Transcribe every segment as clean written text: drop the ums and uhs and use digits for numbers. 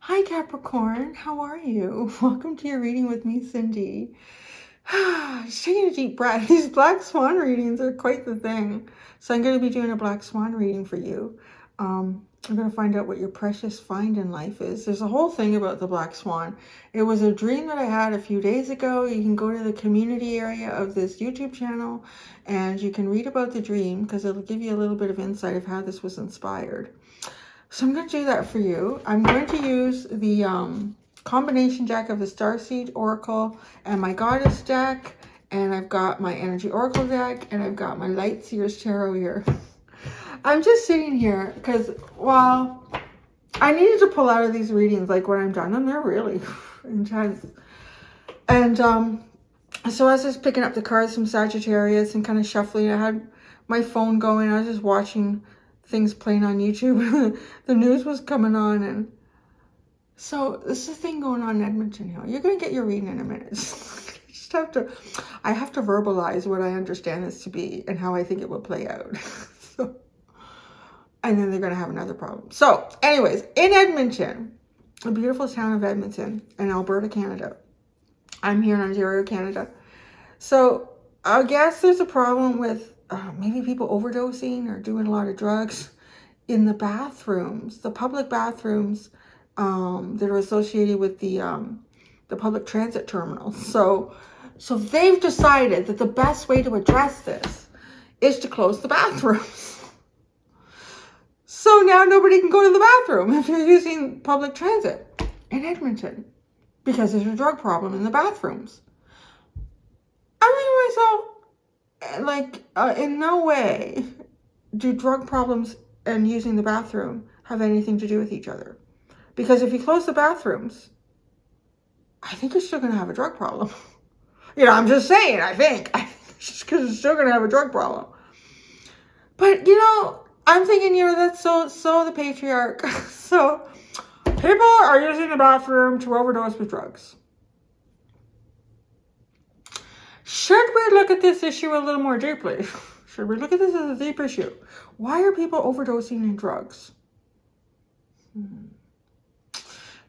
Hi Capricorn, how are you? Welcome to your reading with me, Cindy. Just taking a deep breath. These black swan readings are quite the thing. So I'm going to be doing a black swan reading for you. I'm going to find out what your precious find in life is. There's a whole thing about the black swan. It was a dream that I had a few days ago. You can go to the community area of this YouTube channel and you can read about the dream because it'll give you a little bit of insight of how this was inspired. So I'm going to do that for you. I'm going to use the combination deck of the Starseed Oracle and my Goddess deck. And I've got my Energy Oracle deck. And I've got my Light Seers Tarot here. I'm just sitting here because, well, I needed to pull out of these readings like when I'm done them. They're really intense. And so I was just picking up the cards from Sagittarius and kind of shuffling. I had my phone going. I was just watching things playing on YouTube. The news was coming on, and so this is a thing going on in Edmonton Hill. You're gonna get your reading in a minute. I have to verbalize what I understand this to be and how I think it will play out. And then they're gonna have another problem. So anyways, in Edmonton, the beautiful town of Edmonton in Alberta, Canada. I'm here in Ontario, Canada. So I guess there's a problem with maybe people overdosing or doing a lot of drugs in the bathrooms, the public bathrooms that are associated with the public transit terminals. So they've decided that the best way to address this is to close the bathrooms. So now nobody can go to the bathroom if you're using public transit in Edmonton because there's a drug problem in the bathrooms. I'm thinking to myself, like, in no way do drug problems and using the bathroom have anything to do with each other. Because if you close the bathrooms, I think you're still going to have a drug problem. I'm just saying, I think. Because you're still going to have a drug problem. But, I'm thinking, that's so the patriarch. So, people are using the bathroom to overdose with drugs. Should we look at this issue a little more deeply? Should we look at this as a deep issue? Why are people overdosing in drugs?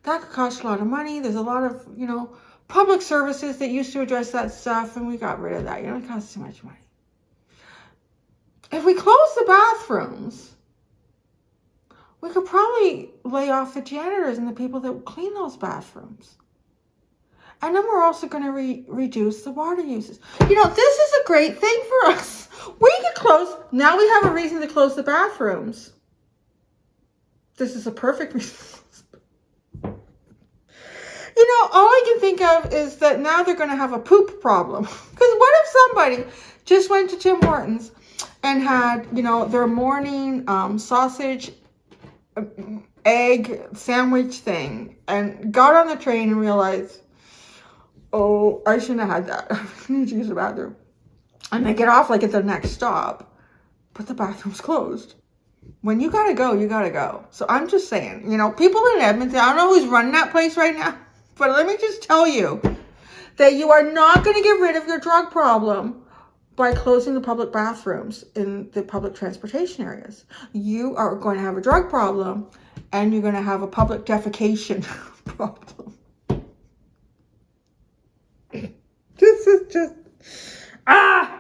That could cost a lot of money. There's a lot of, public services that used to address that stuff, and we got rid of that. It costs too much money. If we close the bathrooms, we could probably lay off the janitors and the people that clean those bathrooms. And then we're also going to reduce the water uses. This is a great thing for us. We can close. Now we have a reason to close the bathrooms. This is a perfect reason. All I can think of is that now they're going to have a poop problem. Because what if somebody just went to Tim Hortons and had, their morning sausage, egg sandwich thing and got on the train and realized, oh, I shouldn't have had that. I need to use the bathroom. And they get off like at the next stop, but the bathroom's closed. When you gotta go, you gotta go. So I'm just saying, people in Edmonton, I don't know who's running that place right now, but let me just tell you that you are not going to get rid of your drug problem by closing the public bathrooms in the public transportation areas. You are going to have a drug problem and you're going to have a public defecation problem. This is just,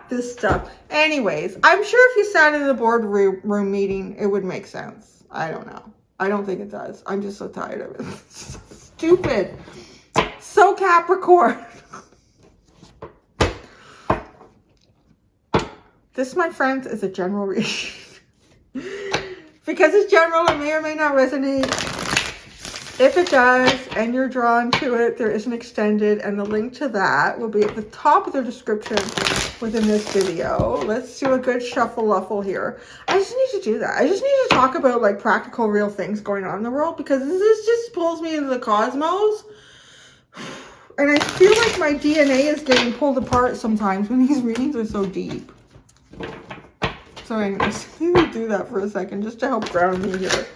this stuff. Anyways, I'm sure if you sat in the boardroom meeting, it would make sense. I don't know. I don't think it does. I'm just so tired of it. Stupid. So Capricorn. This, my friends, is a general reading. Because it's general, it may or may not resonate. If it does, and you're drawn to it, there is an extended, and the link to that will be at the top of the description within this video. Let's do a good shuffle-luffle here. I just need to do that. I just need to talk about, like, practical, real things going on in the world, because this just pulls me into the cosmos. And I feel like my DNA is getting pulled apart sometimes when these readings are so deep. So anyways, let me do that for a second just to help ground me here.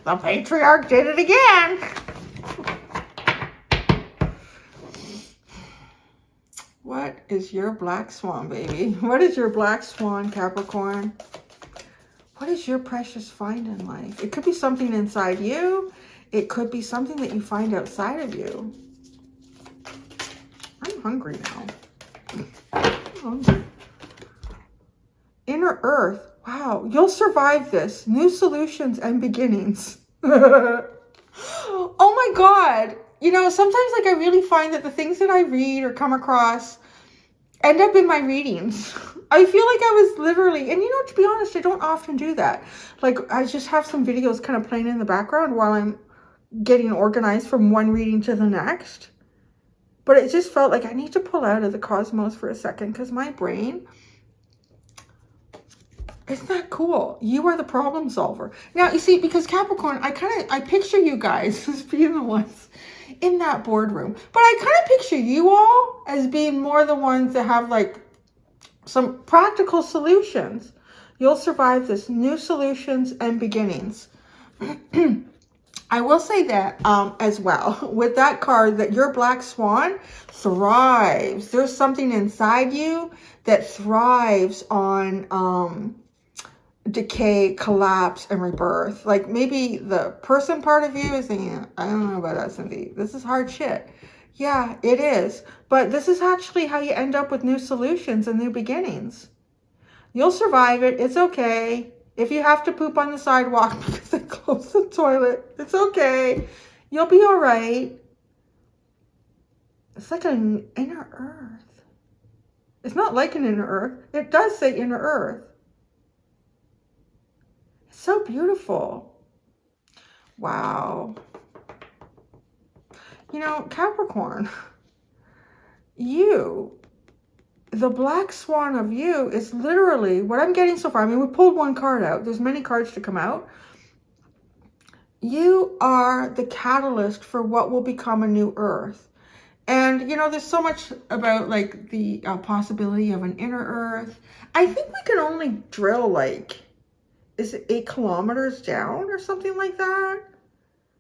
The patriarch did it again. What is your black swan, baby? What is your black swan, Capricorn? What is your precious find in life? It could be something inside you. It could be something that you find outside of you. I'm hungry now. I'm hungry. Inner Earth. Wow, you'll survive this. New solutions and beginnings. Oh my God. You know, sometimes like I really find that the things that I read or come across end up in my readings. I feel like I was literally, and you know, to be honest, I don't often do that. Like I just have some videos kind of playing in the background while I'm getting organized from one reading to the next. But it just felt like I need to pull out of the cosmos for a second because my brain, isn't that cool? You are the problem solver. Now, you see, because Capricorn, I picture you guys as being the ones in that boardroom. But I kind of picture you all as being more the ones that have like some practical solutions. You'll survive this. New solutions and beginnings. I will say that as well with that card, that your black swan thrives. There's something inside you that thrives on decay, collapse, and rebirth. Like maybe the person part of you is thinking, I don't know about that, Cindy. This is hard shit. Yeah, it is. But this is actually how you end up with new solutions and new beginnings. You'll survive it. It's okay. If you have to poop on the sidewalk because they closed the toilet, it's okay. You'll be all right. It's like an inner earth. It's not like an inner earth. It does say inner earth. It's so beautiful. Wow. You know, Capricorn, the black swan of you is literally what I'm getting so far. I mean, we pulled one card out. There's many cards to come out. You are the catalyst for what will become a new earth. And, you know, there's so much about like the possibility of an inner earth. I think we can only drill like, is it 8 kilometers down or something like that?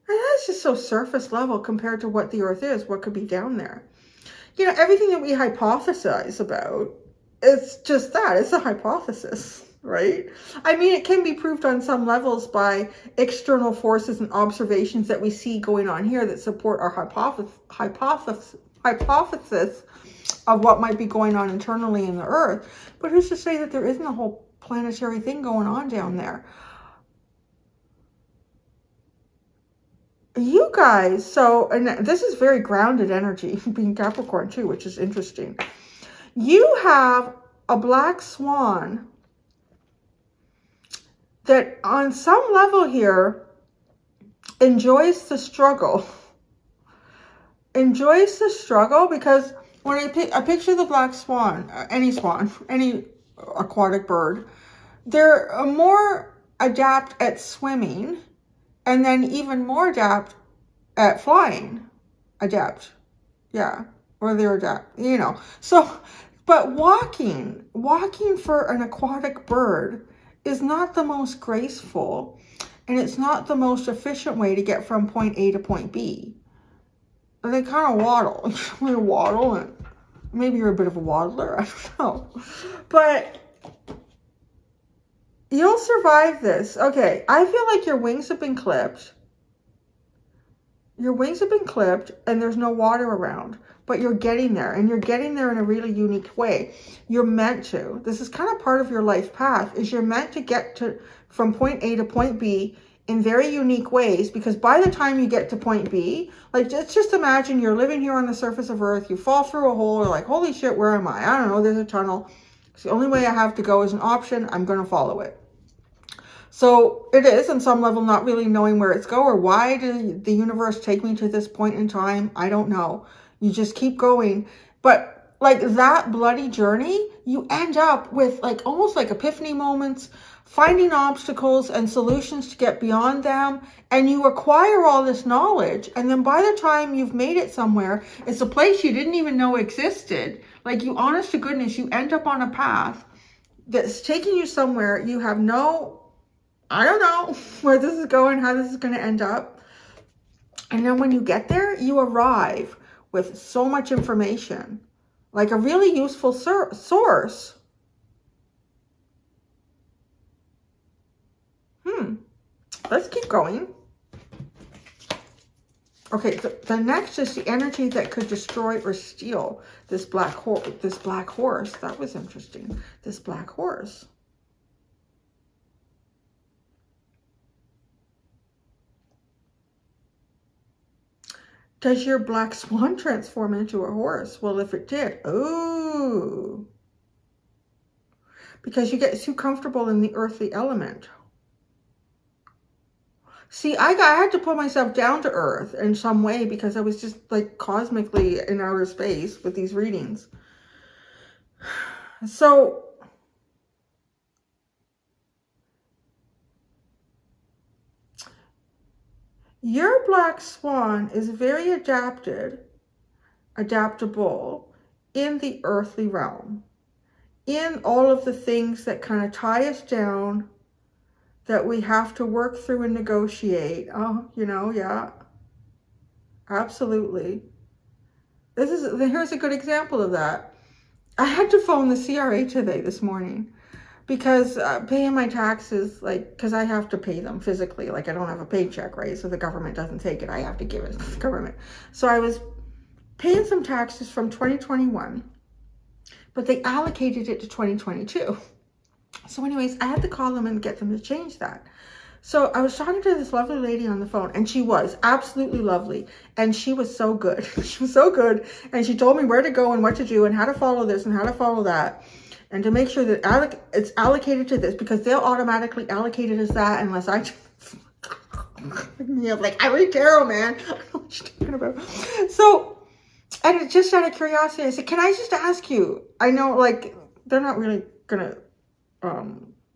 And that's just so surface level compared to what the earth is, what could be down there. You know, everything that we hypothesize about, it's just that. It's a hypothesis, right? I mean, it can be proved on some levels by external forces and observations that we see going on here that support our hypothesis of what might be going on internally in the earth. But who's to say that there isn't a whole planetary thing going on down there? You guys, and this is very grounded energy, being Capricorn too, which is interesting. You have a black swan that on some level here enjoys the struggle. Enjoys the struggle because when I picture the black swan, any aquatic bird, they're more adept at swimming. And then even more adept at flying. Yeah. Or they're adept, you know. So, but walking for an aquatic bird is not the most graceful. And it's not the most efficient way to get from point A to point B. And they kind of waddle. They waddle, and maybe you're a bit of a waddler. I don't know. But you'll survive this. Okay, I feel like your wings have been clipped. Your wings have been clipped and there's no water around. But you're getting there. And you're getting there in a really unique way. You're meant to. This is kind of part of your life path. Is you're meant to get from point A to point B in very unique ways. Because by the time you get to point B, like just imagine you're living here on the surface of Earth. You fall through a hole. You're like, holy shit, where am I? I don't know. There's a tunnel. It's the only way I have to go is an option. I'm going to follow it. So it is, on some level, not really knowing where it's going or why did the universe take me to this point in time. I don't know. You just keep going. But like that bloody journey, you end up with like almost like epiphany moments, finding obstacles and solutions to get beyond them. And you acquire all this knowledge. And then by the time you've made it somewhere, it's a place you didn't even know existed. Like you, honest to goodness, you end up on a path that's taking you somewhere you have no... I don't know where this is going, how this is going to end up. And then when you get there, you arrive with so much information, like a really useful source. let's keep going. Okay, the next is the energy that could destroy or steal this black horse. That was interesting. This black horse. Does your black swan transform into a horse? Well, if it did, oh, because you get too comfortable in the earthly element. See, I had to pull myself down to earth in some way because I was just like cosmically in outer space with these readings. So your black swan is very adaptable in the earthly realm, in all of the things that kind of tie us down, that we have to work through and negotiate. Oh, you know, yeah, absolutely. Here's a good example of that. I had to phone the CRA this morning, because paying my taxes, like, because I have to pay them physically, like I don't have a paycheck, right? So the government doesn't take it. I have to give it to the government. So I was paying some taxes from 2021, but they allocated it to 2022. So anyways, I had to call them and get them to change that. So I was talking to this lovely lady on the phone, and she was absolutely lovely. And she was so good. She was so good. And she told me where to go and what to do and how to follow this and how to follow that. And to make sure that it's allocated to this, because they'll automatically allocate it as that unless I... Yeah, like, I read tarot, man. I don't know what you're talking about. So, and it just out of curiosity, I said, can I just ask you? I know, like, they're not really going to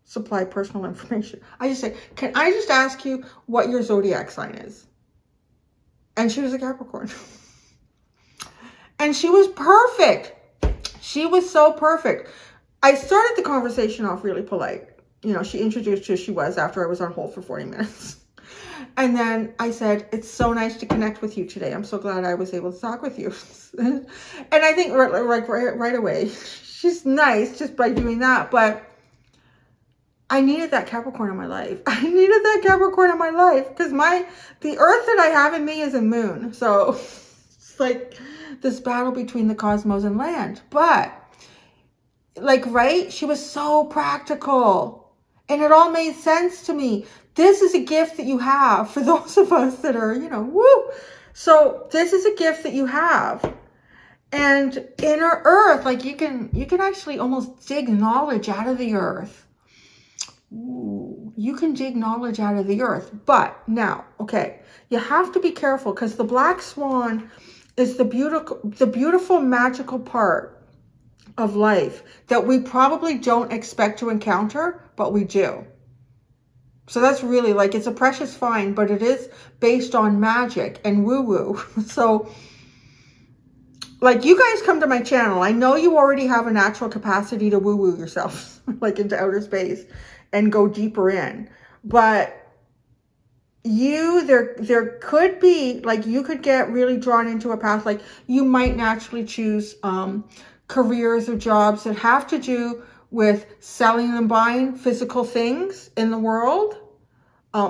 supply personal information. I just said, can I just ask you what your zodiac sign is? And she was a Capricorn. And she was perfect. She was so perfect. I started the conversation off really polite. You know, she introduced who she was after I was on hold for 40 minutes. And then I said, it's so nice to connect with you today. I'm so glad I was able to talk with you. And I think right away, she's nice just by doing that. But I needed that Capricorn in my life. I needed that Capricorn in my life because the earth that I have in me is a moon. So it's like this battle between the cosmos and land. But like, right? She was so practical and it all made sense to me. This is a gift that you have for those of us that are, you know, woo. So this is a gift that you have. And inner earth, like you can actually almost dig knowledge out of the earth. Ooh, you can dig knowledge out of the earth. But now, okay, you have to be careful because the black swan is the beautiful magical part of life that we probably don't expect to encounter, but we do. So that's really like, it's a precious find, but it is based on magic and woo-woo. So like, you guys come to my channel. I know you already have a natural capacity to woo-woo yourself, like into outer space and go deeper in. But there could be, like, you could get really drawn into a path. Like, you might naturally choose careers or jobs that have to do with selling and buying physical things in the world,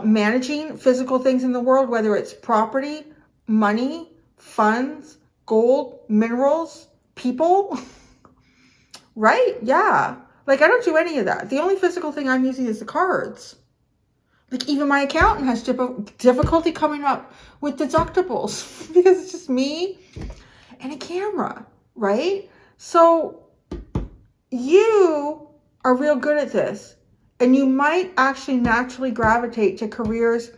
managing physical things in the world, whether it's property, money, funds, gold, minerals, people, right? Yeah. Like, I don't do any of that. The only physical thing I'm using is the cards. Like, even my accountant has difficulty coming up with deductibles because it's just me and a camera, right? So you are real good at this, and you might actually naturally gravitate to careers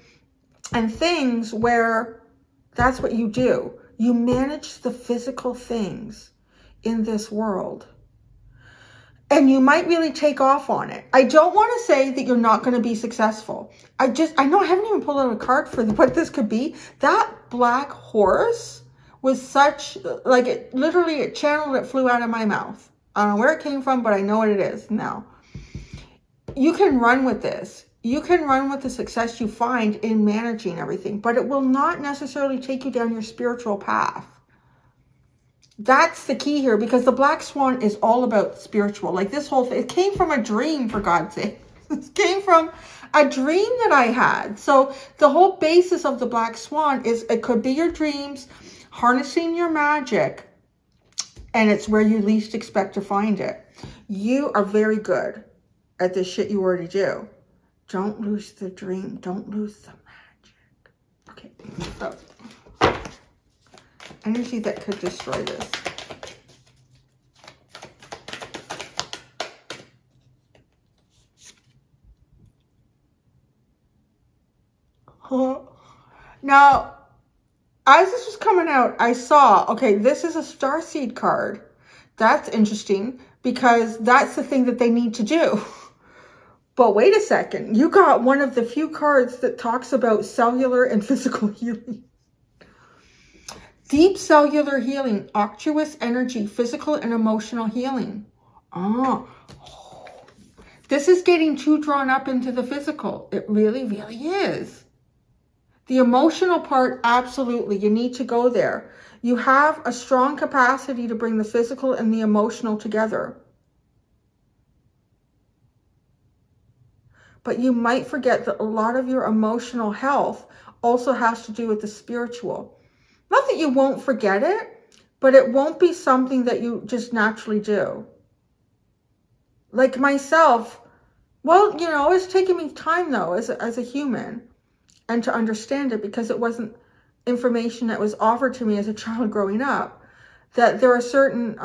and things where that's what you do. You manage the physical things in this world. And you might really take off on it. I don't want to say that you're not going to be successful. I know I haven't even pulled out a card for what this could be. That black horse was such, like, it channeled, it flew out of my mouth. I don't know where it came from, but I know what it is now. You can run with this. You can run with the success you find in managing everything, but it will not necessarily take you down your spiritual path. That's the key here, because the black swan is all about spiritual. Like, this whole thing, it came from a dream, for God's sake. It came from A dream that I had. So the whole basis of the black swan is it could be your dreams, harnessing your magic, and it's where you least expect to find it. You are very good at the shit you already do. Don't lose the dream. Don't lose the magic. Okay, so energy that could destroy this. Now, as this was coming out, I saw, okay, this is a starseed card. That's interesting because that's the thing that they need to do. But wait a second, you got one of the few cards that talks about cellular and physical healing. Deep cellular healing, octuous energy, physical and emotional healing. Oh, this is getting too drawn up into the physical. It really, really is. The emotional part, absolutely. You need to go there. You have a strong capacity to bring the physical and the emotional together. But you might forget that a lot of your emotional health also has to do with the spiritual. Not that you won't forget it, but it won't be something that you just naturally do. Like myself, well, you know, it's taken me time though as a human. And to understand it, because it wasn't information that was offered to me as a child growing up, that there are certain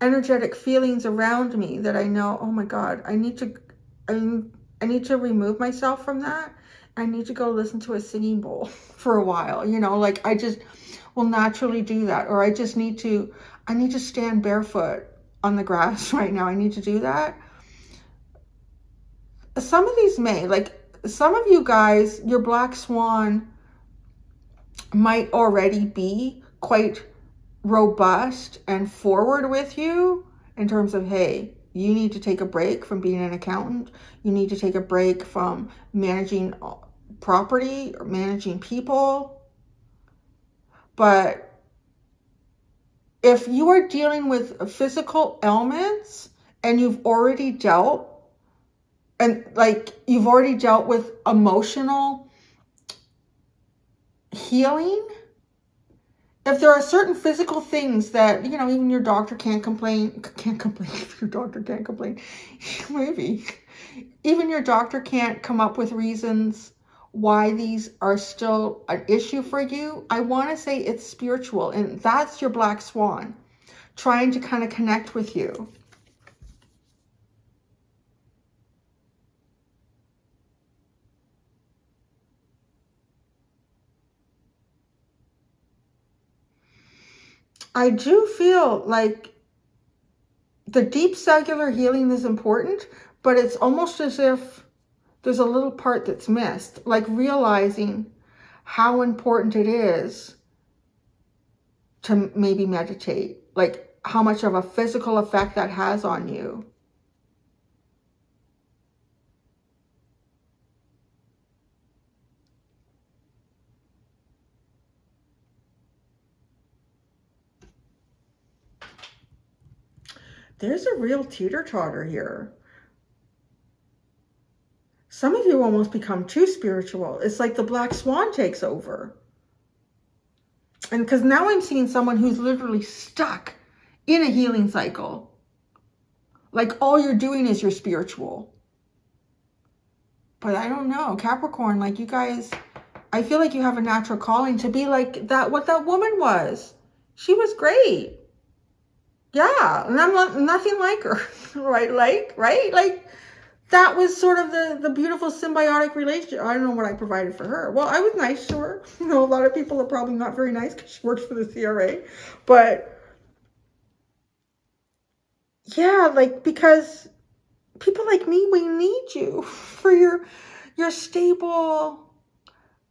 energetic feelings around me that I know, oh my God, I need to remove myself from that. I need to go listen to a singing bowl for a while, you know, like I just will naturally do that. Or I need to stand barefoot on the grass right now. I need to do that. Some of these may, like, some of you guys, your black swan might already be quite robust and forward with you in terms of, hey, you need to take a break from being an accountant. You need to take a break from managing property or managing people. But if you are dealing with physical ailments and you've already dealt with emotional healing, if there are certain physical things that, you know, even your doctor can't complain, your doctor can't complain, maybe, even your doctor can't come up with reasons why these are still an issue for you, I want to say it's spiritual, and that's your black swan trying to kind of connect with you. I do feel like the deep cellular healing is important, but it's almost as if there's a little part that's missed, like realizing how important it is to maybe meditate, like how much of a physical effect that has on you. There's a real teeter-totter here. Some of you almost become too spiritual. It's like the black swan takes over. And because now I'm seeing someone who's literally stuck in a healing cycle. Like all you're doing is you're spiritual. But I don't know, Capricorn, like you guys, I feel like you have a natural calling to be like that, what that woman was. She was great. Yeah, and I'm not, nothing like her, right? Like that was sort of the beautiful symbiotic relationship. I don't know what I provided for her. Well, I was nice to her. You know, a lot of people are probably not very nice because she works for the CRA. But yeah, like, because people like me, we need you for your stable,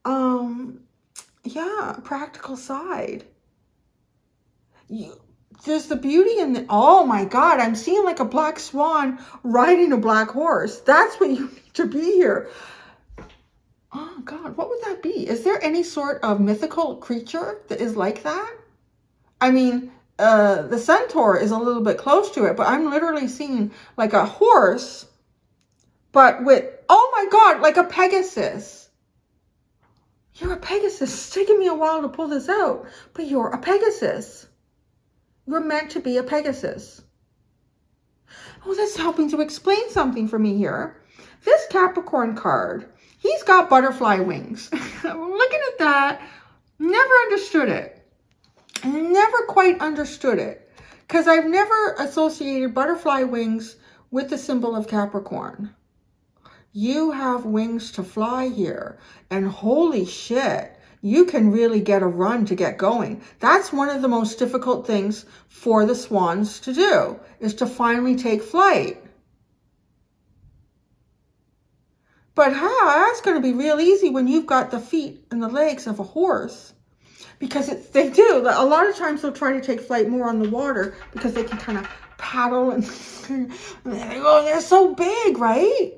yeah, practical side. There's the beauty in the, oh my God, I'm seeing like a black swan riding a black horse. That's what you need to be here. Oh God, what would that be? Is there any sort of mythical creature that is like that? I mean, the centaur is a little bit close to it, but I'm literally seeing like a horse, but with Oh my God, like a Pegasus. You're a Pegasus. It's taken me a while to pull this out, but you're a Pegasus. You're meant to be a Pegasus. Oh, that's helping to explain something for me here. This Capricorn card, he's got butterfly wings. I'm looking at that. Never understood it. I never quite understood it because I've never associated butterfly wings with the symbol of Capricorn. You have wings to fly here, and holy shit, you can really get a run to get going. That's one of the most difficult things for the swans to do, is to finally take flight. But that's going to be real easy when you've got the feet and the legs of a horse. Because they do. A lot of times they'll try to take flight more on the water because they can kind of paddle and they're so big, right?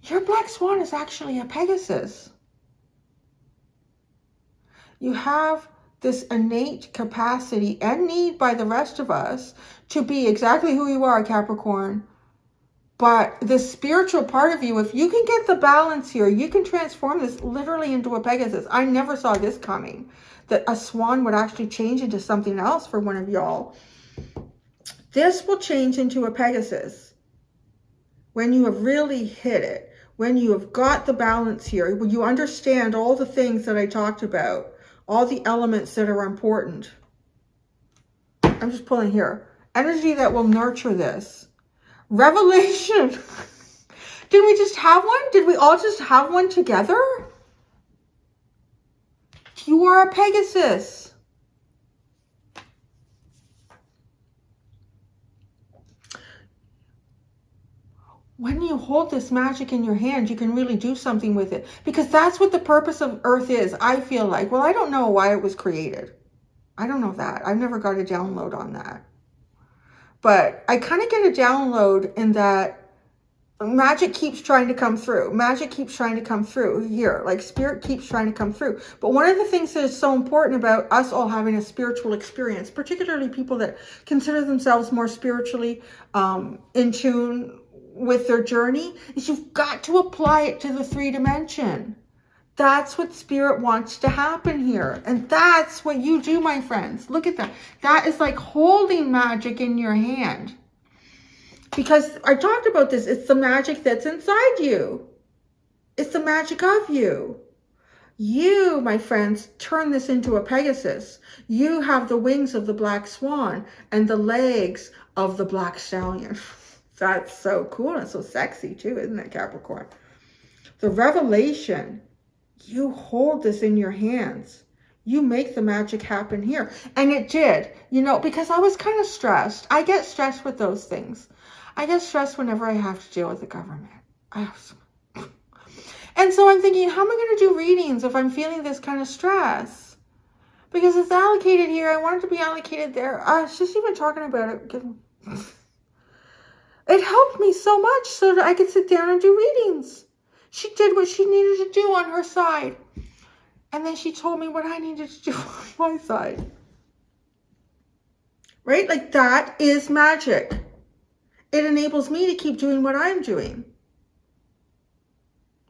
Your black swan is actually a Pegasus. You have this innate capacity and need by the rest of us to be exactly who you are, Capricorn. But the spiritual part of you, if you can get the balance here, you can transform this literally into a Pegasus. I never saw this coming, that a swan would actually change into something else for one of y'all. This will change into a Pegasus when you have really hit it. When you have got the balance here, when you understand all the things that I talked about, all the elements that are important. I'm just pulling here. Energy that will nurture this. Revelation. Did we just have one? Did we all just have one together? You are a Pegasus. When you hold this magic in your hand, you can really do something with it. Because that's what the purpose of Earth is, I feel like. Well, I don't know why it was created. I don't know that. I've never got a download on that. But I kind of get a download in that magic keeps trying to come through. Magic keeps trying to come through here. Like spirit keeps trying to come through. But one of the things that is so important about us all having a spiritual experience, particularly people that consider themselves more spiritually in tune with their journey, is you've got to apply it to the 3-dimension. That's what spirit wants to happen here. And that's what you do, my friends. Look at that. That is like holding magic in your hand. Because I talked about this. It's the magic that's inside you. It's the magic of you. You, my friends, turn this into a Pegasus. You have the wings of the black swan and the legs of the black stallion. That's so cool and so sexy too, isn't it, Capricorn? The revelation, you hold this in your hands. You make the magic happen here. And it did, you know, because I was kind of stressed. I get stressed with those things. I get stressed whenever I have to deal with the government. And so I'm thinking, how am I going to do readings if I'm feeling this kind of stress? Because it's allocated here. I want it to be allocated there. It's just even talking about it. It helped me so much so that I could sit down and do readings. She did what she needed to do on her side. And then she told me what I needed to do on my side. Right? Like that is magic. It enables me to keep doing what I'm doing.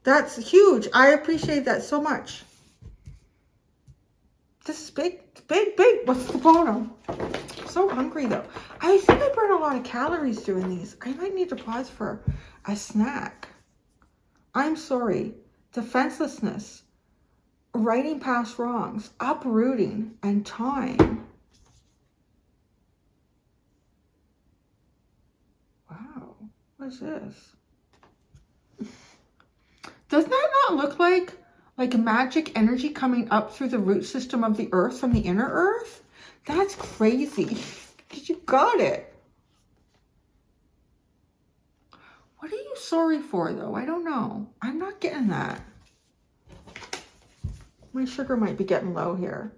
That's huge. I appreciate that so much. This is big, big, big. What's the bottom? I'm so hungry though. I think I burn a lot of calories doing these. I might need to pause for a snack. I'm sorry. Defenselessness, righting past wrongs, uprooting, and time. Wow. What is this? Does that not look like magic energy coming up through the root system of the earth from the inner earth? That's crazy. You got it. What are you sorry for, though? I don't know. I'm not getting that. My sugar might be getting low here.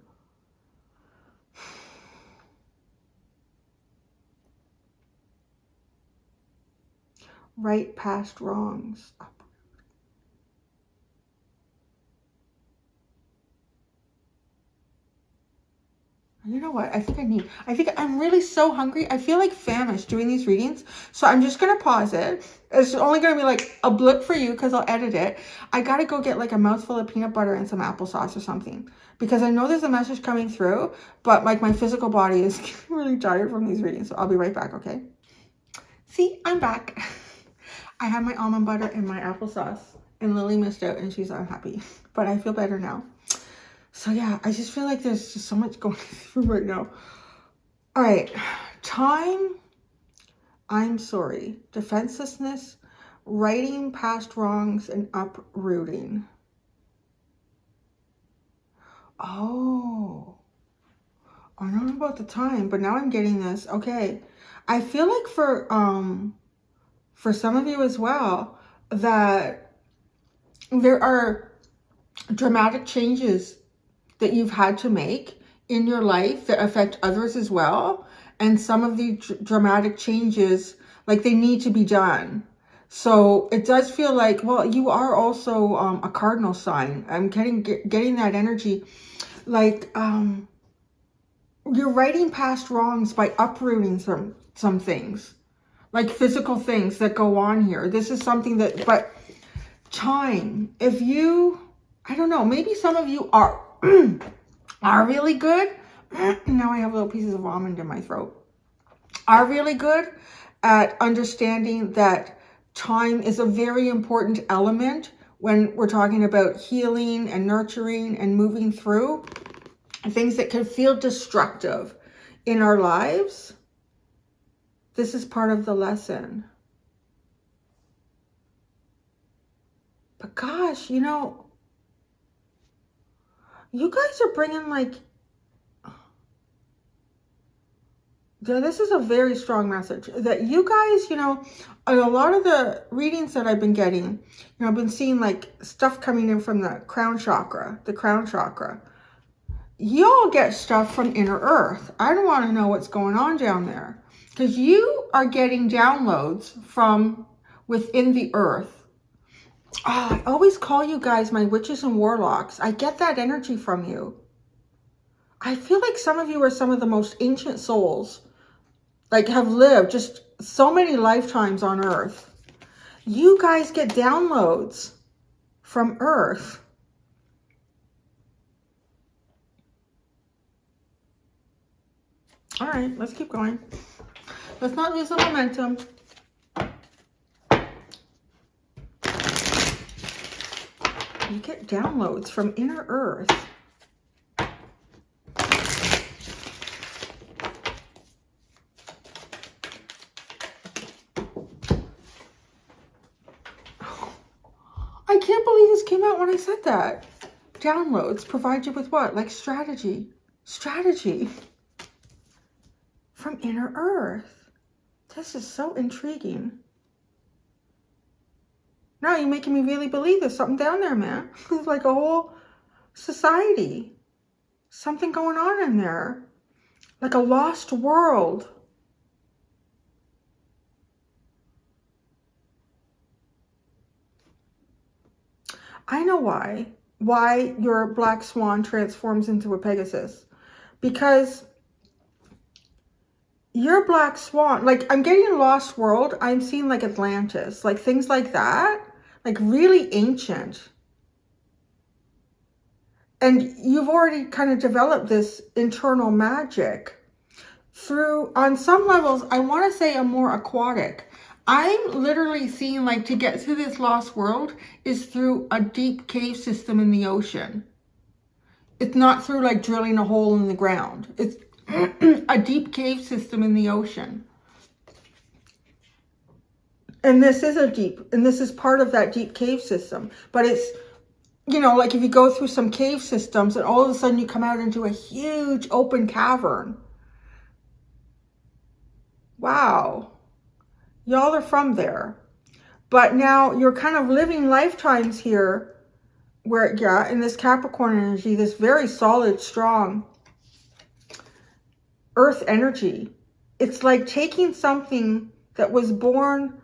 Right past wrongs. You know what? I think I'm really so hungry. I feel like famished doing these readings. So I'm just going to pause it. It's only going to be like a blip for you because I'll edit it. I got to go get like a mouthful of peanut butter and some applesauce or something. Because I know there's a message coming through. But like my physical body is really tired from these readings. So I'll be right back, okay? See, I'm back. I have my almond butter and my applesauce. And Lily missed out and she's unhappy. But I feel better now. So yeah, I just feel like there's just so much going through right now. All right, time, I'm sorry, defenselessness, righting past wrongs, and uprooting. Oh, I don't know about the time, but now I'm getting this. Okay, I feel like for some of you as well, that there are dramatic changes that you've had to make in your life that affect others as well. And some of the dramatic changes, like they need to be done. So it does feel like, well, you are also a cardinal sign. I'm getting that energy. Like you're righting past wrongs by uprooting some things. Like physical things that go on here. This is something that, but time, if you, I don't know, maybe some of you are are really good. Now I have little pieces of almond in my throat. Are really good at understanding that time is a very important element when we're talking about healing and nurturing and moving through things that can feel destructive in our lives. This is part of the lesson. But gosh, you know, you guys are bringing like, this is a very strong message that you guys, you know, a lot of the readings that I've been getting, you know, I've been seeing like stuff coming in from the crown chakra, Y'all get stuff from inner earth. I don't want to know what's going on down there because you are getting downloads from within the earth. Oh, I always call you guys my witches and warlocks. I get that energy from you. I feel like some of you are some of the most ancient souls, like have lived just so many lifetimes on earth. You guys get downloads from earth. All right, let's keep going. Let's not lose the momentum. You get downloads from inner earth. I can't believe this came out when I said that. Downloads provide you with what? Like strategy. Strategy. From inner earth. This is so intriguing. Now you're making me really believe there's something down there, man. There's like a whole society. Something going on in there. Like a lost world. I know why. Why your black swan transforms into a Pegasus. Because your black swan, like I'm getting a lost world. I'm seeing like Atlantis, like things like that. Like really ancient. And you've already kind of developed this internal magic through, on some levels, I want to say a more aquatic. I'm literally seeing like to get through this lost world is through a deep cave system in the ocean. It's not through like drilling a hole in the ground. It's a deep cave system in the ocean. And this is part of that deep cave system. But it's, you know, like if you go through some cave systems and all of a sudden you come out into a huge open cavern. Wow. Y'all are from there. But now you're kind of living lifetimes here where, yeah, in this Capricorn energy, this very solid, strong earth energy. It's like taking something that was born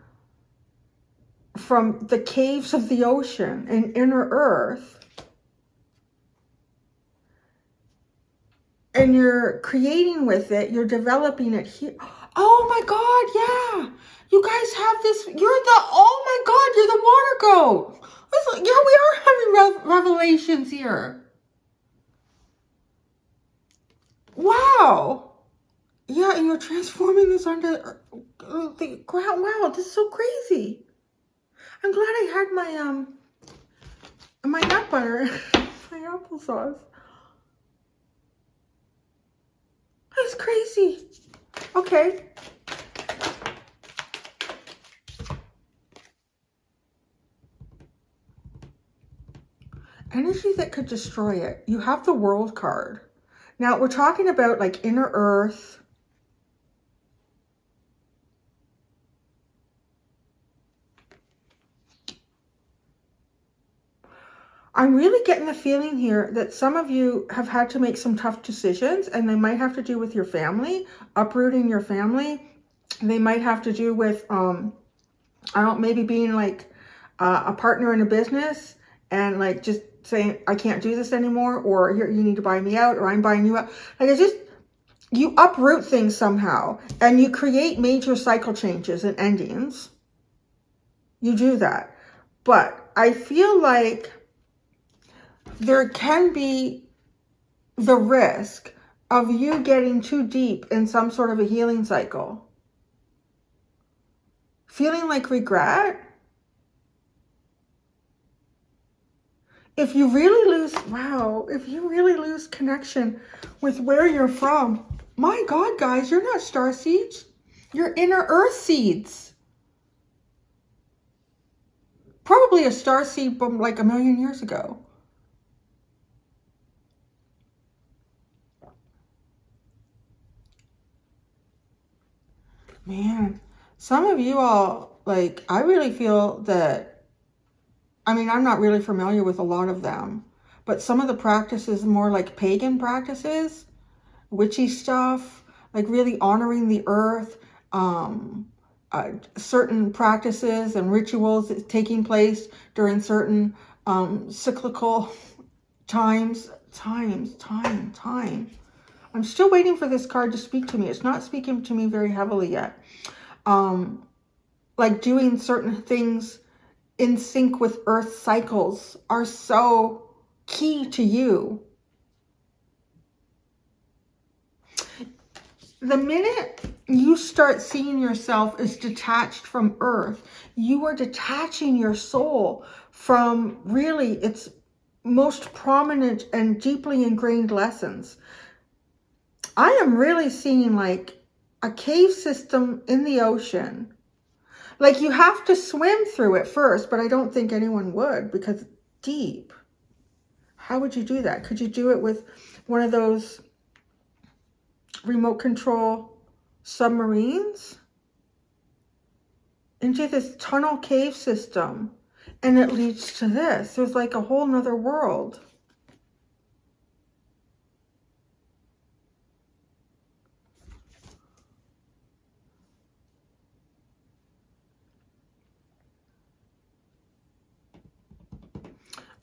from the caves of the ocean and inner earth and you're creating with it, you're developing it here. Oh my God, yeah. You guys have this, oh my God, you're the water goat. Yeah, we are having revelations here. Wow. Yeah, and you're transforming this onto the ground. Wow, this is so crazy. I'm glad I had my nut butter, my applesauce. That's crazy. Okay. Energy that could destroy it. You have the World card. Now, we're talking about like inner earth. I'm really getting the feeling here that some of you have had to make some tough decisions, and they might have to do with your family, uprooting your family. They might have to do with, I don't know, maybe being like a partner in a business and like just saying, I can't do this anymore, or here, you need to buy me out, or I'm buying you out. Like you uproot things somehow and you create major cycle changes and endings. You do that. But I feel like there can be the risk of you getting too deep in some sort of a healing cycle. Feeling like regret. If you really lose, if you really lose connection with where you're from, my God, guys, you're not star seeds. You're inner earth seeds. Probably a star seed from like 1,000,000 years ago. Man, some of you all, like, I really feel that, I mean, I'm not really familiar with a lot of them, but some of the practices, more like pagan practices, witchy stuff, like really honoring the earth, certain practices and rituals taking place during certain cyclical times. I'm still waiting for this card to speak to me. It's not speaking to me very heavily yet. Like doing certain things in sync with earth cycles are so key to you. The minute you start seeing yourself as detached from earth, you are detaching your soul from really its most prominent and deeply ingrained lessons. I am really seeing like a cave system in the ocean. Like you have to swim through it first, but I don't think anyone would because it's deep. How would you do that? Could you do it with one of those remote control submarines into this tunnel cave system? And it leads to this. There's like a whole nother world.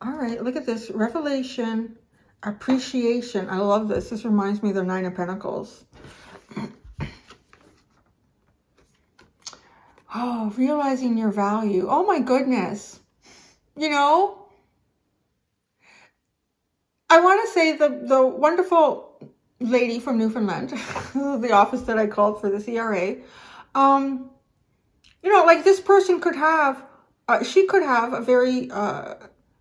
All right, look at this. Revelation, appreciation. I love this. This reminds me of the Nine of Pentacles. Oh, realizing your value. Oh my goodness. You know, I want to say the wonderful lady from Newfoundland, the office that I called for the CRA, you know, like this person could have, she could have a very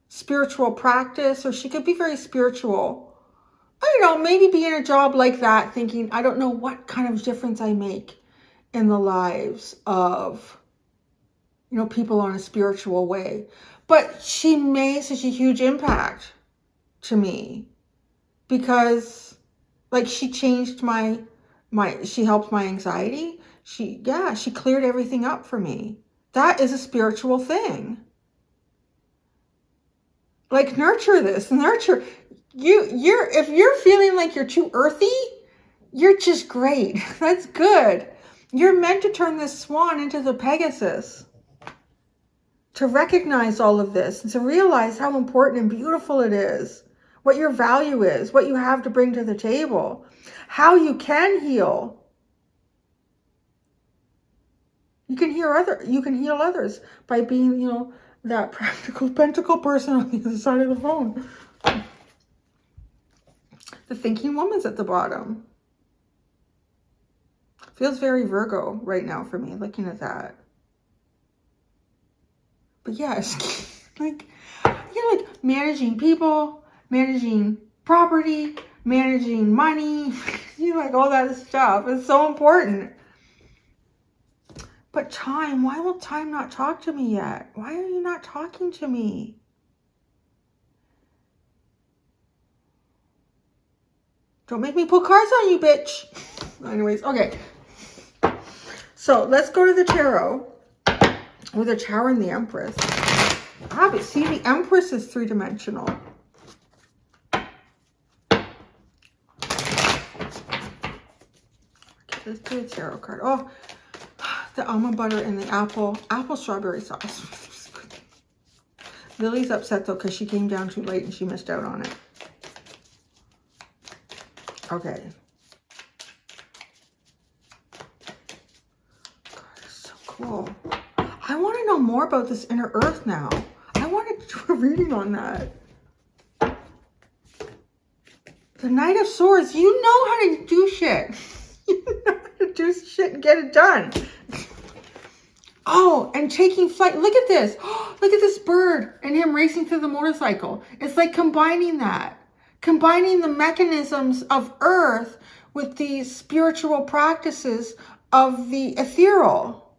spiritual practice, or she could be very spiritual. I don't know, maybe be in a job like that thinking, I don't know what kind of difference I make in the lives of, you know, people on a spiritual way. But she made such a huge impact to me because like she changed she helped my anxiety. She cleared everything up for me. That is a spiritual thing. Like nurture this, nurture. If you're feeling like you're too earthy, you're just great. That's good. You're meant to turn this swan into the Pegasus. To recognize all of this and to realize how important and beautiful it is what your value is, what you have to bring to the table, how you can heal. You can heal others by being, you know, that practical pentacle person on the other side of the phone. The thinking woman's at the bottom. Feels very Virgo right now for me, looking at that. But yes, like, you're like managing people, managing property, managing money, you like all that stuff. It's so important. But time, why will time not talk to me yet? Why are you not talking to me? Don't make me pull cards on you, bitch. Anyways, okay. So let's go to the tarot with the Tower and the Empress. Ah, but see, the Empress is three-dimensional. Okay, let's do a tarot card. Oh, the almond butter and the apple strawberry sauce. Lily's upset though because she came down too late and she missed out on it. Okay. God, it's so cool. I want to know more about this inner earth now. I want to do a reading on that. The Knight of Swords. You know how to do shit. You know how to do shit and get it done. Oh, and taking flight. Look at this. Look at this bird and him racing through the motorcycle. It's like combining that. Combining the mechanisms of earth with the spiritual practices of the ethereal.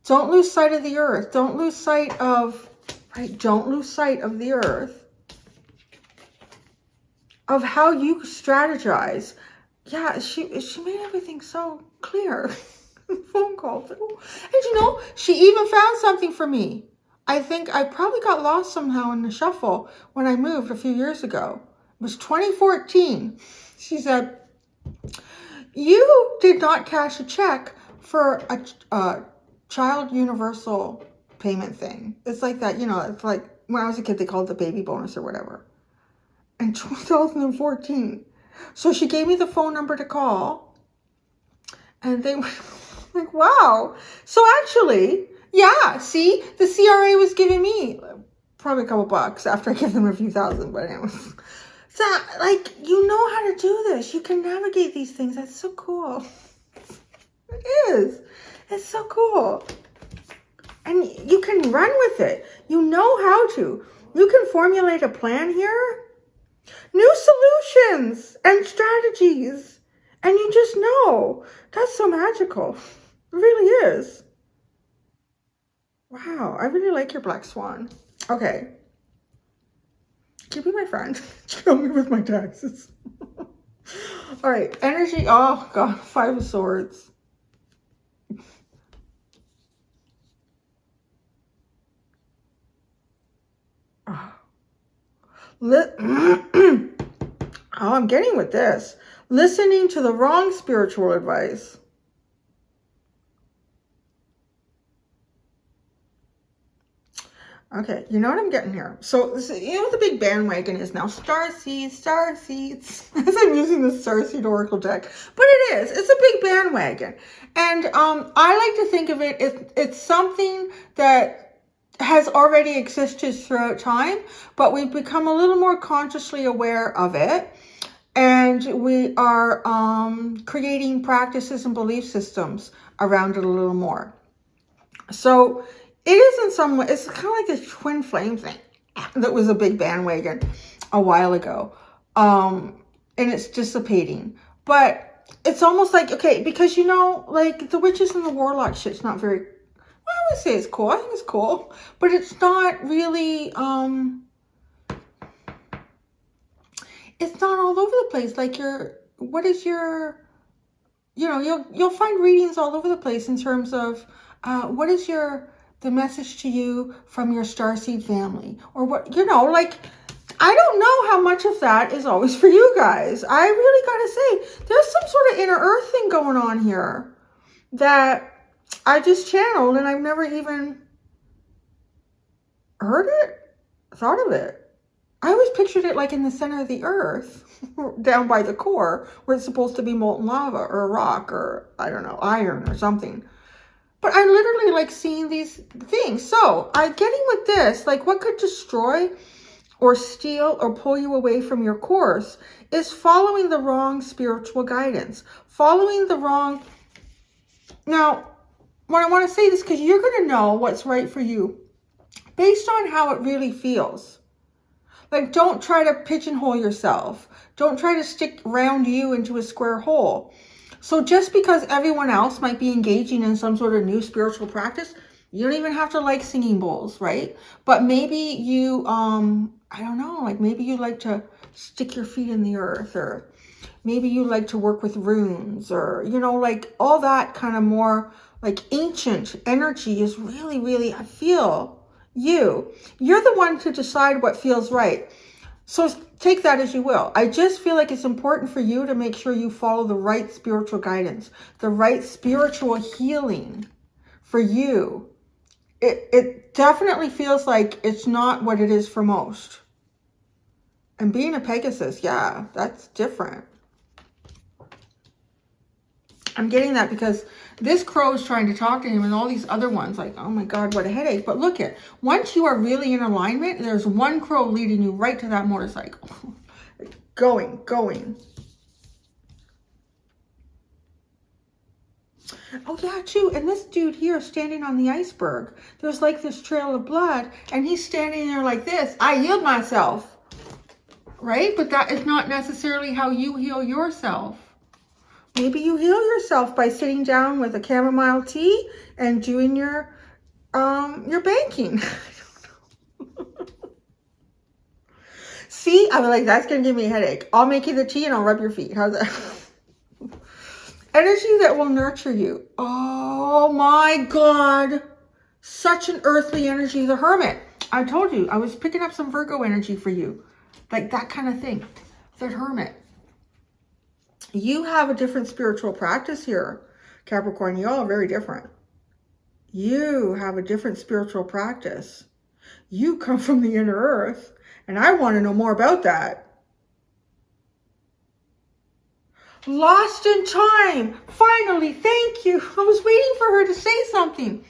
Don't lose sight of the earth. Don't lose sight of, right? Don't lose sight of the earth. Of how you strategize. Yeah, she made everything so clear. Phone call. And you know, she even found something for me. I think I probably got lost somehow in the shuffle when I moved a few years ago. It was 2014. She said, you did not cash a check for a child universal payment thing. It's like that, you know, it's like when I was a kid, they called it the baby bonus or whatever. In 2014. So she gave me the phone number to call. And they were like, wow. So actually, yeah, see, the CRA was giving me probably a couple bucks after I give them a few thousand, but anyway. So, like, you know how to do this. You can navigate these things. That's so cool. It is. It's so cool. And you can run with it. You know how to. You can formulate a plan here. New solutions and strategies. And you just know. That's so magical. It really is. Wow, I really like your black swan. Okay. Can you be my friend? Help me with my taxes. All right, energy. Oh, God, 5 of Swords. Oh, I'm getting with this. Listening to the wrong spiritual advice. Okay, you know what I'm getting here. So, you know what the big bandwagon is now? Star seeds. As I'm using the Starseed Oracle deck. But it is. It's a big bandwagon. And I like to think of it, it's something that has already existed throughout time, but we've become a little more consciously aware of it. And we are creating practices and belief systems around it a little more. So it is in some way, it's kind of like this twin flame thing that was a big bandwagon a while ago. And it's dissipating. But it's almost like, okay, because, you know, like the witches and the warlock shit's not very, well, I would say it's cool. I think it's cool. But it's not really, it's not all over the place. Like what is your, you know, you'll find readings all over the place in terms of what is the message to you from your starseed family, or what, you know, like, I don't know how much of that is always for you guys. I really gotta say, there's some sort of inner earth thing going on here that I just channeled and I've never even heard it, thought of it. I always pictured it like in the center of the earth, down by the core, where it's supposed to be molten lava or a rock or, I don't know, iron or something. But I literally like seeing these things. So I'm getting with this, like what could destroy or steal or pull you away from your course is following the wrong spiritual guidance, following the wrong. Now, when I want to say this, because you're going to know what's right for you based on how it really feels. Like, don't try to pigeonhole yourself. Don't try to stick round you into a square hole. So just because everyone else might be engaging in some sort of new spiritual practice, you don't even have to like singing bowls, right? But maybe you, I don't know, like maybe you like to stick your feet in the earth, or maybe you like to work with runes, or, you know, like all that kind of more like ancient energy is really, really, I feel you're the one to decide what feels right. So take that as you will. I just feel like it's important for you to make sure you follow the right spiritual guidance, the right spiritual healing for you. It definitely feels like it's not what it is for most. And being a Pegasus, yeah, that's different. I'm getting that because this crow is trying to talk to him, and all these other ones, like, oh my God, what a headache. But look at, once you are really in alignment, there's one crow leading you right to that motorcycle. going. Oh yeah, too. And this dude here standing on the iceberg, there's like this trail of blood, and he's standing there like this. I yield myself. Right? But that is not necessarily how you heal yourself. Maybe you heal yourself by sitting down with a chamomile tea and doing your banking. See, I was like, that's going to give me a headache. I'll make you the tea and I'll rub your feet. How's that? Energy that will nurture you. Oh my God. Such an earthly energy. The Hermit. I told you, I was picking up some Virgo energy for you. Like that kind of thing. The Hermit. You have a different spiritual practice here, Capricorn. You all are very different. You have a different spiritual practice. You come from the inner earth, and I want to know more about that. Lost in time. Finally, thank you. I was waiting for her to say something.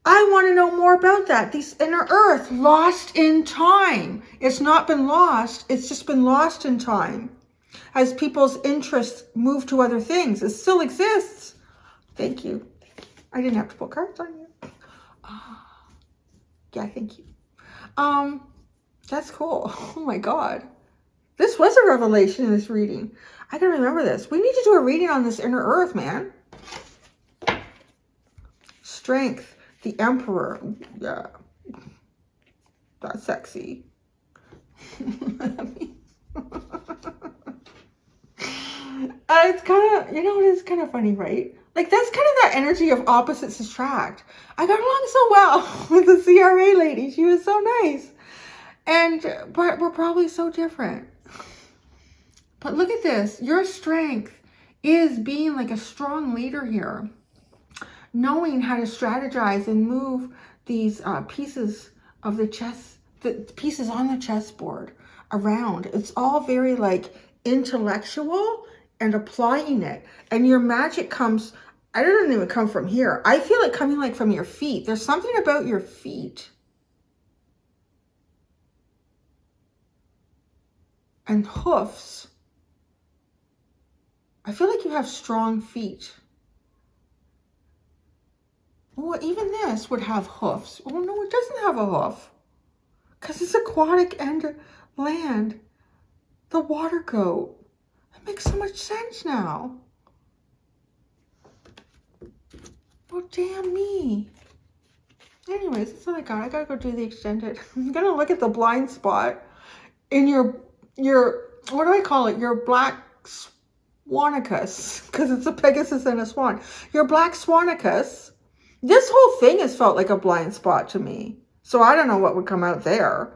I want to know more about that. This inner earth, lost in time. It's not been lost. It's just been lost in time. As people's interests move to other things, it still exists. Thank you. I didn't have to pull cards on you. Yeah, thank you. That's cool. Oh my God. This was a revelation in this reading. I gotta remember this. We need to do a reading on this inner earth, man. Strength. The Emperor. Yeah. That's sexy. It's kind of, you know, it is kind of funny, right? Like, that's kind of that energy of opposites attract. I got along so well with the CRA lady. She was so nice. But we're probably so different. But look at this. Your strength is being like a strong leader here. Knowing how to strategize and move these pieces of the chess, the pieces on the chessboard around. It's all very like intellectual and applying it. And your magic comes, I don't even come from here. I feel it coming like from your feet. There's something about your feet. And hoofs. I feel like you have strong feet. Well, even this would have hoofs. Oh, no, it doesn't have a hoof. Because it's aquatic and land. The water goat. It makes so much sense now. Well, damn me. Anyways, that's all I got. I gotta go do the extended. I'm gonna look at the blind spot in your what do I call it? Your black swanicus. Because it's a Pegasus and a swan. Your black swanicus. This whole thing has felt like a blind spot to me. So I don't know what would come out there.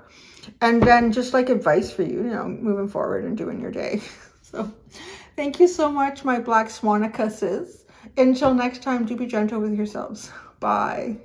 And then just like advice for you, you know, moving forward and doing your day. So thank you so much, my black swanicuses. Until next time, do be gentle with yourselves. Bye.